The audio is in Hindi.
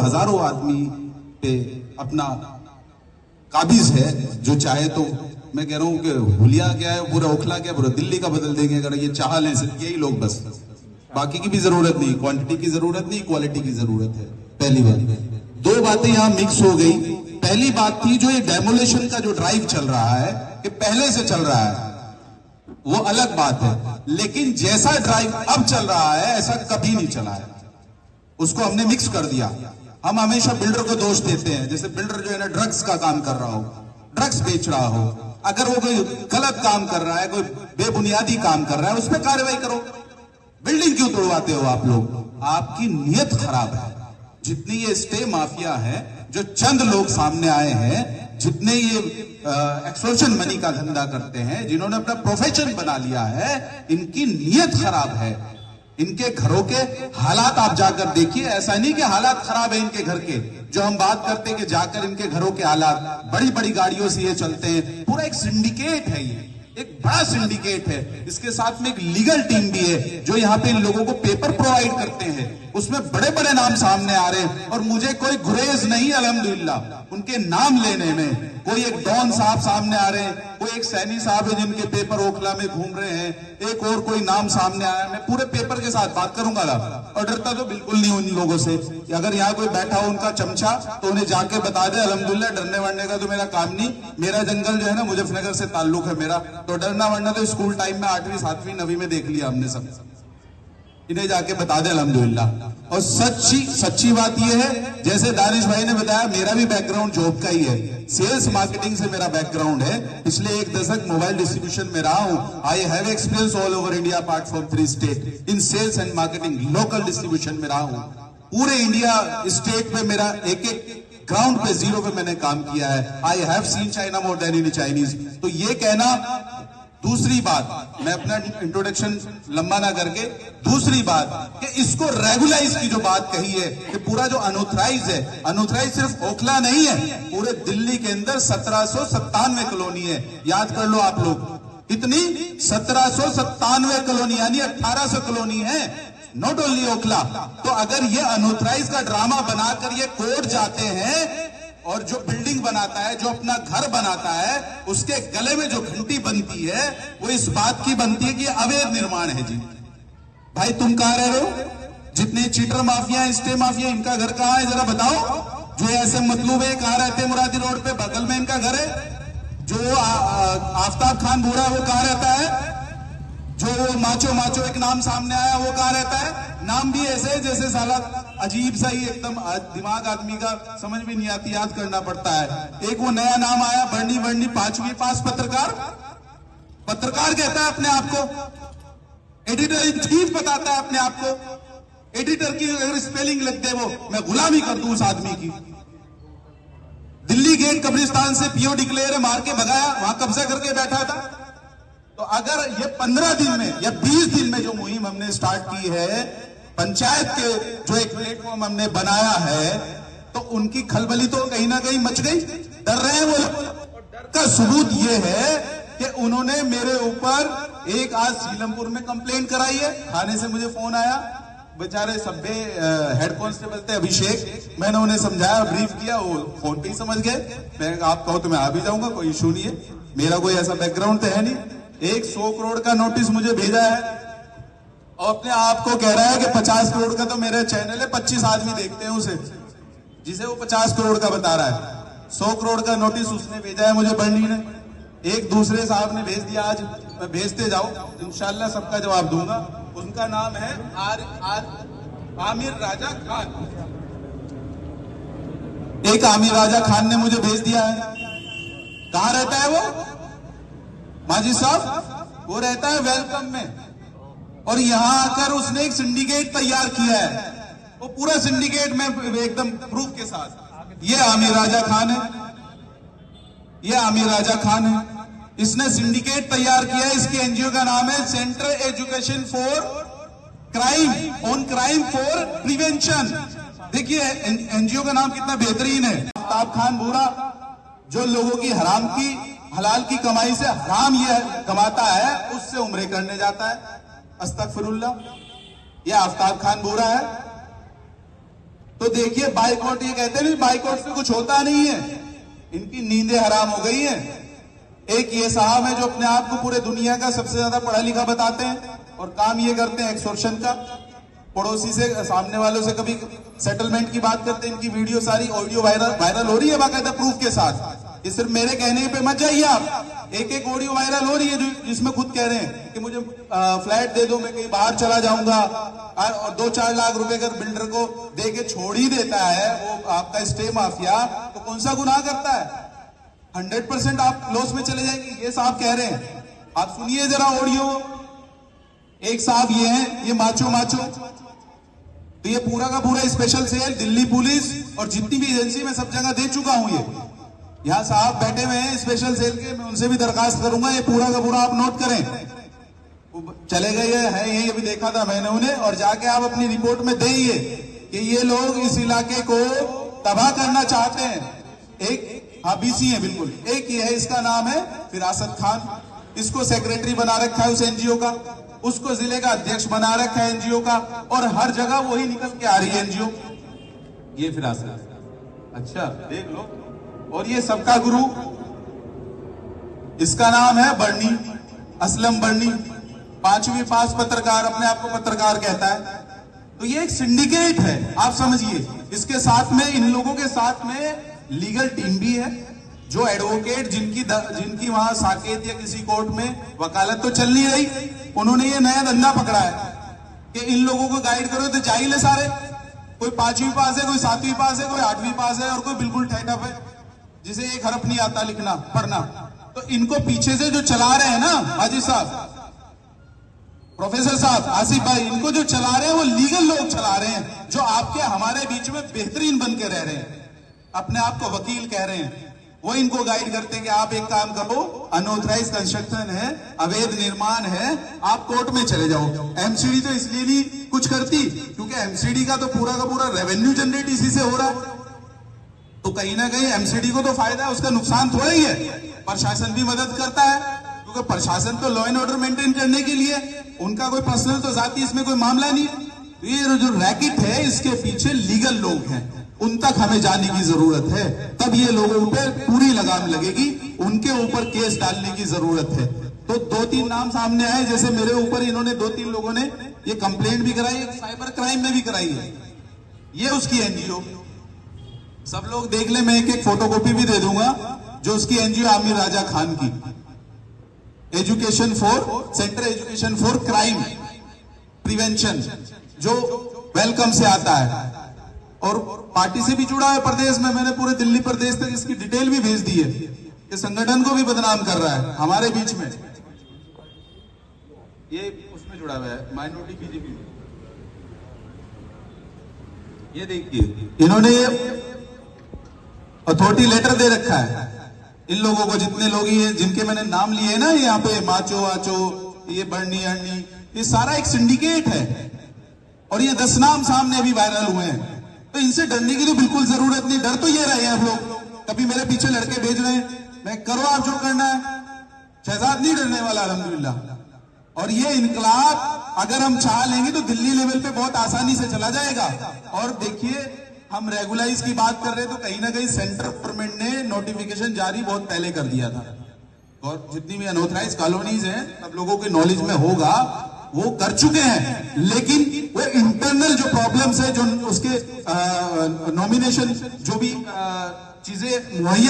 हजारों आदमी पे अपना काबिज है, जो चाहे तो मैं कह रहा हूं कि हुलिया क्या है, पूरा ओखला क्या, पूरा दिल्ली का बदल देंगे अगर ये चाह लें सिर्फ यही लोग बस। बाकी की भी जरूरत नहीं, क्वांटिटी की जरूरत नहीं, क्वालिटी की जरूरत है। पहली बात। दो बातें यहां मिक्स हो गई। पहली बात थी जो ये डेमोलेशन का जो ड्राइव चल रहा है, कि पहले से चल रहा है, वो अलग बात है, लेकिन जैसा ड्राइव अब चल रहा है ऐसा कभी नहीं चला है, उसको हमने मिक्स कर दिया। हम हमेशा बिल्डर को दोष देते हैं, जैसे बिल्डर जो है ना ड्रग्स का काम कर रहा हो, ड्रग्स बेच रहा हो, अगर वो कोई गलत काम कर रहा है, कोई बेबुनियादी काम कर रहा है, उस पर कार्रवाई करो। बिल्डिंग क्यों तोड़वाते हो आप लोग? आपकी नीयत खराब है। जितनी ये स्टे माफिया है, जो चंद लोग सामने आए हैं, जितने ये एक्सटॉर्शन मनी का धंधा करते हैं, जिन्होंने अपना प्रोफेशन बना लिया है, इनकी नीयत खराब है। इनके घरों के हालात आप जाकर देखिए। ऐसा नहीं कि हालात खराब है इनके घर के, जो हम बात करते हैं कि जाकर इनके घरों के हालात, बड़ी बड़ी गाड़ियों से ये चलते हैं, पूरा एक सिंडिकेट है, ये एक बड़ा सिंडिकेट है। इसके साथ में एक लीगल टीम भी है जो यहाँ पे इन लोगों को पेपर प्रोवाइड करते हैं, उसमें बड़े बड़े नाम सामने आ रहे हैं और मुझे कोई गुरेज नहीं अल्हम्दुलिल्लाह उनके नाम लेने में। कोई एक डॉन साहब सामने आ रहे हैं, कोई एक सैनी साहब है जिनके पेपर ओखला में घूम रहे हैं, एक और कोई नाम सामने आया, मैं पूरे पेपर के साथ बात करूंगा और डरता तो बिल्कुल नहीं उन लोगों से। अगर यहाँ कोई बैठा हो उनका चमचा तो उन्हें जाके बता दे अल्हम्दुलिल्लाह, डरने वरने का तो मेरा काम नहीं। मेरा जंगल जो है ना, मुजफ्फरनगर से ताल्लुक है मेरा, तो डरना वरना तो स्कूल टाइम में 8वीं 7वीं 9वीं में देख लिया हमने सब। इन्हें जाके बता दे अल्हम्दुलिल्लाह। और सच्ची बात यह है, जैसे दानिश भाई ने बताया, मेरा भी बैकग्राउंड जॉब का ही है, सेल्स मार्केटिंग से मेरा बैकग्राउंड है। पिछले 1 दशक मोबाइल डिस्ट्रीब्यूशन में रहा हूं। I have experience all over India apart from 3 state in sales and marketing. Local distribution में रहा हूं, पूरे इंडिया स्टेट में मेरा एक ग्राउंड पे, जीरो पे मैंने काम किया है। I have seen China more then in Chinese. तो ये कहना, दूसरी बात, मैं अपना इंट्रोडक्शन लंबा ना करके, दूसरी बात कि इसको रेगुलाइज की जो बात कही है कि पूरा जो अनऑथराइज है, अनऑथराइज सिर्फ ओखला नहीं है, पूरे दिल्ली के अंदर 1797 कॉलोनी है। याद कर लो आप लोग, कितनी? 1797 कॉलोनी, यानी 1800 कॉलोनी है, नॉट ओनली ओखला। तो अगर ये अनऑथराइज का ड्रामा बनाकर ये कोर्ट जाते हैं और जो बिल्डिंग बनाता है, जो अपना घर बनाता है, उसके गले में जो घंटी बनती है वो इस बात की बनती है कि अवैध निर्माण है। जी भाई, तुम कहां रह रहे हो? जितने चीटर माफिया, स्टे माफिया, इनका घर कहां है जरा बताओ। जो ऐसे मतलूब है, कहां रहते हैं? मुरादी रोड पे बगल में इनका घर है। जो आफ्ताब खान बूढ़ा है वो कहां रहता है? जो माचो एक नाम सामने आया वो कहां रहता है? नाम भी ऐसे जैसे साला अजीब सा ही, एकदम दिमाग आदमी का समझ भी नहीं आती, याद करना पड़ता है। एक वो नया नाम आया, बर्नी 5वीं पास पत्रकार कहता है अपने आप को, एडिटर इन चीफ बताता है अपने आप को। एडिटर की अगर स्पेलिंग लिख दे वो, मैं गुलामी कर दूं उस आदमी की। दिल्ली गेट कब्रिस्तान से पीओ डिक्लेयर मार के भगाया, वहां कब्जा करके बैठा था। तो अगर ये 15 दिन में या 20 दिन में जो मुहिम हमने स्टार्ट की है, पंचायत के जो एक प्लेटफॉर्म हमने बनाया है, तो उनकी खलबली तो कहीं ना कहीं मच गई। डर रहे हैं वो लोग। का सबूत ये है कि उन्होंने मेरे ऊपर एक आज सीलमपुर में कंप्लेंट कराई है। थाने से मुझे फोन आया, बेचारे सभ्य हेड कांस्टेबल थे अभिषेक, मैंने उन्हें समझाया, ब्रीफ किया, वो फोन पे ही समझ गए। मैं आप कहो तो मैं आ भी जाऊंगा, कोई इशू नहीं है, मेरा कोई ऐसा बैकग्राउंड तो है नहीं। एक 100 करोड़ का नोटिस मुझे भेजा है और अपने आप को कह रहा है कि 50 करोड़ का तो मेरा चैनल है, 25 आदमी देखते हैं उसे, जिसे वो 50 करोड़ का बता रहा है। 100 करोड़ का नोटिस उसने भेजा है मुझे, बर्नी ने। एक दूसरे साहब ने भेज दिया, आज मैं भेजते जाऊं, इंशाल्लाह सबका जवाब दूंगा। उनका नाम है आमिर राजा खान। एक आमिर राजा खान ने मुझे भेज दिया है। कहां रहता है वो माजी साहब? वो रहता है वेलकम में। और यहां आकर उसने एक सिंडिकेट तैयार किया है, वो पूरा सिंडिकेट में एकदम प्रूफ के साथ। ये आमिर राजा खान है, ये आमिर राजा खान है। इसने सिंडिकेट तैयार किया है। इसकी एनजीओ का नाम है central education for crime, on crime for prevention. देखिए एनजीओ का नाम कितना बेहतरीन है। आफ्ताब खान बूढ़ा, जो लोगों की हराम की हलाल की कमाई से हराम ये कमाता है, उससे उम्रे करने जाता है। अस्तगफिरुल्लाह। ये आफ्ताब खान बूढ़ा है। तो देखिए बाइकआउट, ये कहते नहीं बाइकआउट से कुछ होता नहीं है, इनकी नींदें हराम हो गई हैं। एक ये साहब है जो अपने आप को पूरे दुनिया का सबसे ज्यादा पढ़ा लिखा बताते हैं और काम ये करते हैं एक्सटॉर्शन का। पड़ोसी से, सामने वालों से कभी सेटलमेंट की बात करते हैं। इनकी वीडियो सारी ऑडियो वायरल हो रही है बाकायदा प्रूफ के साथ। ये सिर्फ मेरे कहने पे मत जाइए आप, एक एक ऑडियो वायरल हो रही है जिसमें खुद कह रहे हैं कि मुझे फ्लैट दे दो, मैं कहीं बाहर चला जाऊंगा, और 2-4 लाख रुपए अगर बिल्डर को दे के छोड़ ही देता है वो आपका स्टे माफिया, तो कौन सा गुनाह करता है? 100% आप लॉस में चले जाएंगे, ये साहब कह रहे हैं। आप सुनिए जरा ऑडियो। एक साहब ये हैं, ये माचो, तो ये पूरा का पूरा स्पेशल सेल दिल्ली पुलिस और जितनी भी एजेंसी में सब जगह दे चुका हूं। ये यहां साहब बैठे हुए हैं स्पेशल सेल के, मैं उनसे भी दरखास्त करूंगा ये पूरा का पूरा आप नोट करें। चले गए हैं यही, अभी देखा था मैंने उन्हें, और जाके आप अपनी रिपोर्ट में देइए कि ये लोग इस इलाके को तबाह करना चाहते हैं। एक बीसी है बिल्कुल, एक ही है, इसका नाम है फिरासत खान। इसको सेक्रेटरी बना रखा है उस एनजीओ का, उसको जिले का अध्यक्ष बना रखा है एनजीओ का, और हर जगह वही निकल के आ रही है एनजीओ। ये फिरासत, अच्छा देख लो। और ये सबका गुरु, इसका नाम है बर्नी, असलम बर्नी, 5वीं पास पत्रकार, अपने आप को पत्रकार कहता है। तो ये एक सिंडिकेट है, आप समझिए। इसके साथ में, इन लोगों के साथ में लीगल टीम भी है, जो एडवोकेट जिनकी वहां साकेत या किसी कोर्ट में वकालत तो चल नहीं रही, उन्होंने ये नया धंधा पकड़ा है कि इन लोगों को गाइड करो। तो जाहिल है सारे, कोई 5वीं पास है, कोई 7वीं पास है, कोई 8वीं पास है, और कोई बिल्कुल ठहठप है जिसे एक हरफ नहीं आता लिखना पढ़ना। तो इनको पीछे से जो चला रहे हैं ना हाजी साहब, प्रोफेसर साहब, आसिफ भाई, इनको जो चला रहे हैं वो लीगल लोग चला रहे हैं, जो आपके हमारे बीच में बेहतरीन बन के रह रहे हैं, अपने आप को वकील कह रहे हैं। वो इनको गाइड करते हैं कि आप एक काम करो, अनऑथराइज कंस्ट्रक्शन है, अवैध निर्माण है, आप कोर्ट में चले जाओ। एमसीडी तो इसलिए नहीं कुछ करती क्योंकि एमसीडी का तो पूरा का पूरा रेवेन्यू जनरेट इसी से हो रहा है। तो कहीं ना कहीं एमसीडी को तो फायदा है, उसका नुकसान थोड़ा ही है। प्रशासन भी मदद करता है क्योंकि प्रशासन तो लॉ एंड ऑर्डर मेंटेन करने के लिए, उनका कोई पर्सनल तो जाती इसमें कोई मामला नहीं है। तो ये जो रैकेट है इसके पीछे लीगल लोग हैं, उन तक हमें जाने की जरूरत है, तब ये लोगों पर पूरी लगाम लगेगी, उनके ऊपर केस डालने की जरूरत है। तो 2-3 नाम सामने आए, जैसे मेरे ऊपर इन्होंने 2-3 लोगों ने ये कंप्लेंट भी कराई, साइबर क्राइम में भी कराई है। ये उसकी एनजीओ, सब लोग देख ले, मैं एक फोटोकॉपी भी दे दूंगा, जो उसकी एनजीओ आमिर राजा खान की, education for centre education for crime prevention, जो वेलकम से आता है और पार्टी से भी जुड़ा है प्रदेश में। मैंने पूरे दिल्ली प्रदेश तक इसकी डिटेल भी भेज दी है कि संगठन को भी बदनाम कर रहा है हमारे बीच में। ये उसमें जुड़ा हुआ है माइनॉरिटी बीजेपी में। ये देखिए, इन्होंने अथॉरिटी लेटर दे रखा है इन लोगों को, जितने लोग ये जिनके मैंने नाम लिए ना यहाँ पे, माचो आचो, ये बर्नी अर्नी, ये सारा एक सिंडिकेट है। और ये 10 नाम सामने अभी वायरल हुए हैं। तो इनसे डरने की तो बिल्कुल जरूरत नहीं। डर तो ये रहे हैं आप लोग, कभी मेरे पीछे लड़के भेज रहे हैं, मैं करो आप जो करना है। शहजाद नहीं डरने वाला अल्हम्दुलिल्लाह। और ये इनकलाब अगर हम चाह लेंगे तो दिल्ली लेवल पे बहुत आसानी से चला जाएगा। और देखिए, हम रेगुलाइज की बात कर रहे हैं तो कहीं ना कहीं सेंट्रल गवर्नमेंट ने नोटिफिकेशन जारी बहुत पहले कर दिया था, और जितनी भी अनऑथराइज कॉलोनीज हैं सब लोगों के नॉलेज में होगा, वो कर चुके हैं। लेकिन वो इंटरनल जो प्रॉब्लम्स है, जो उसके नॉमिनेशन जो भी चीजें मुहैया